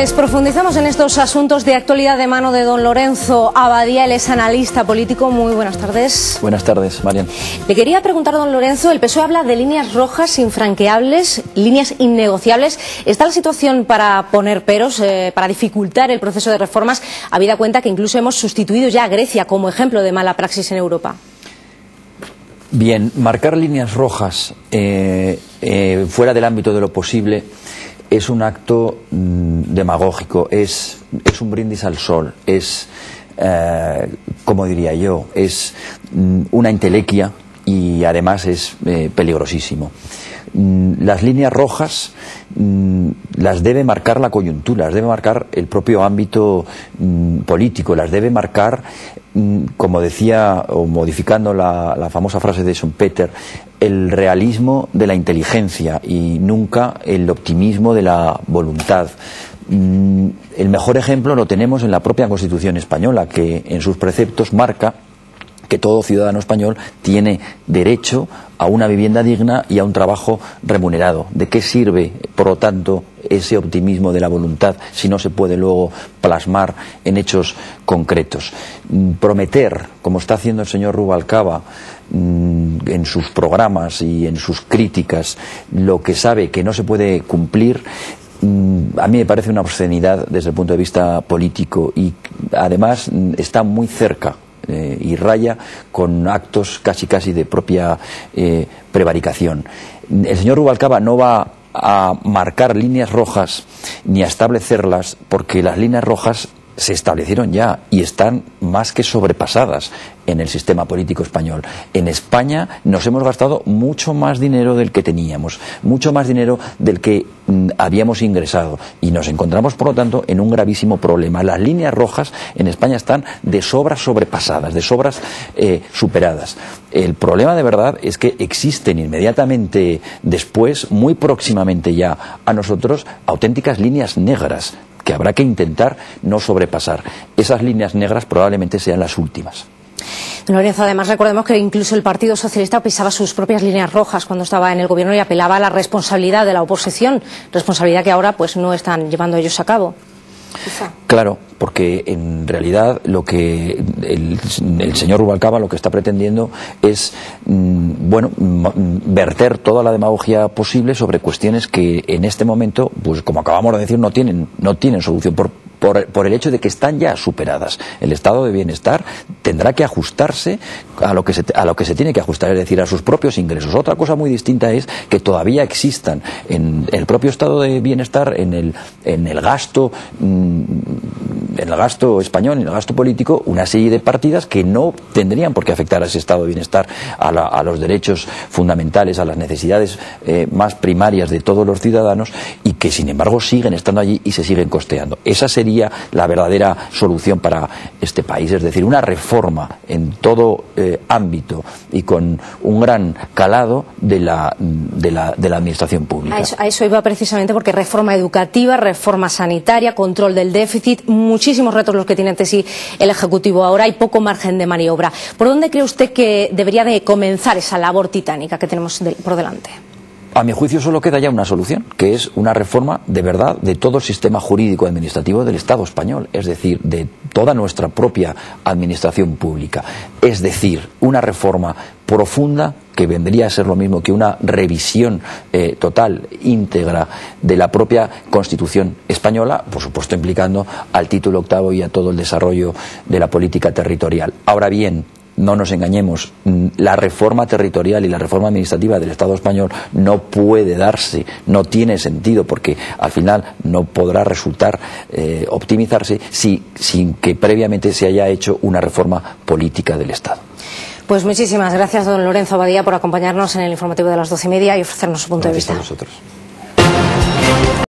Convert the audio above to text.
Pues profundizamos en estos asuntos de actualidad de mano de don Lorenzo Abadía. Él es analista político. Muy buenas tardes. Buenas tardes, Marian. Le quería preguntar, don Lorenzo, el PSOE habla de líneas rojas infranqueables, líneas innegociables. ¿Está la situación para poner peros, para dificultar el proceso de reformas, habida cuenta que incluso hemos sustituido ya a Grecia como ejemplo de mala praxis en Europa? Bien, marcar líneas rojas fuera del ámbito de lo posible es un acto demagógico, es un brindis al sol, es, como diría yo, es una entelequia y además es peligrosísimo. Las líneas rojas las debe marcar la coyuntura, las debe marcar el propio ámbito político, las debe marcar, como decía, o modificando la famosa frase de Schumpeter, el realismo de la inteligencia y nunca el optimismo de la voluntad. El mejor ejemplo lo tenemos en la propia Constitución española, que en sus preceptos marca que todo ciudadano español tiene derecho a una vivienda digna y a un trabajo remunerado. ¿De qué sirve, por lo tanto, ese optimismo de la voluntad si no se puede luego plasmar en hechos concretos? Prometer, como está haciendo el señor Rubalcaba en sus programas y en sus críticas, lo que sabe que no se puede cumplir, a mí me parece una obscenidad desde el punto de vista político y además está muy cerca y raya con actos casi de propia prevaricación. El señor Rubalcaba no va a marcar líneas rojas ni a establecerlas, porque las líneas rojas se establecieron ya y están más que sobrepasadas en el sistema político español. En España nos hemos gastado mucho más dinero del que teníamos, mucho más dinero del que habíamos ingresado, y nos encontramos, por lo tanto, en un gravísimo problema. Las líneas rojas en España están de sobras sobrepasadas, de sobras superadas. El problema de verdad es que existen inmediatamente después, muy próximamente ya a nosotros, auténticas líneas negras que habrá que intentar no sobrepasar. Esas líneas negras probablemente sean las últimas. Don Lorenzo, además recordemos que incluso el Partido Socialista pisaba sus propias líneas rojas cuando estaba en el gobierno y apelaba a la responsabilidad de la oposición, responsabilidad que ahora pues no están llevando ellos a cabo. Quizá. Claro, porque en realidad lo que el señor Rubalcaba lo que está pretendiendo es verter toda la demagogia posible sobre cuestiones que en este momento, pues como acabamos de decir, no tienen solución por el hecho de que están ya superadas. El estado de bienestar tendrá que ajustarse a lo que se tiene que ajustar, es decir, a sus propios ingresos. Otra cosa muy distinta es que todavía existan en el propio estado de bienestar, en el gasto español, en el gasto político, una serie de partidas que no tendrían por qué afectar a ese estado de bienestar, a los derechos fundamentales, a las necesidades más primarias de todos los ciudadanos, y que sin embargo siguen estando allí y se siguen costeando. Esa sería la verdadera solución para este país, es decir, una reforma en todo ámbito y con un gran calado de la administración pública. A eso iba precisamente, porque reforma educativa, reforma sanitaria, control del déficit, muchísimos retos los que tiene ante sí el Ejecutivo ahora y poco margen de maniobra. ¿Por dónde cree usted que debería de comenzar esa labor titánica que tenemos por delante? A mi juicio solo queda ya una solución, que es una reforma de verdad de todo el sistema jurídico administrativo del Estado español, es decir, de toda nuestra propia administración pública. Es decir, una reforma profunda que vendría a ser lo mismo que una revisión total, íntegra de la propia Constitución española, por supuesto implicando al título octavo y a todo el desarrollo de la política territorial. Ahora bien, no nos engañemos, la reforma territorial y la reforma administrativa del Estado español no puede darse, no tiene sentido, porque al final no podrá resultar optimizarse sin que previamente se haya hecho una reforma política del Estado. Pues muchísimas gracias, don Lorenzo Abadía, por acompañarnos en el informativo de las 12:30 y ofrecernos su punto de vista. Gracias a vosotros.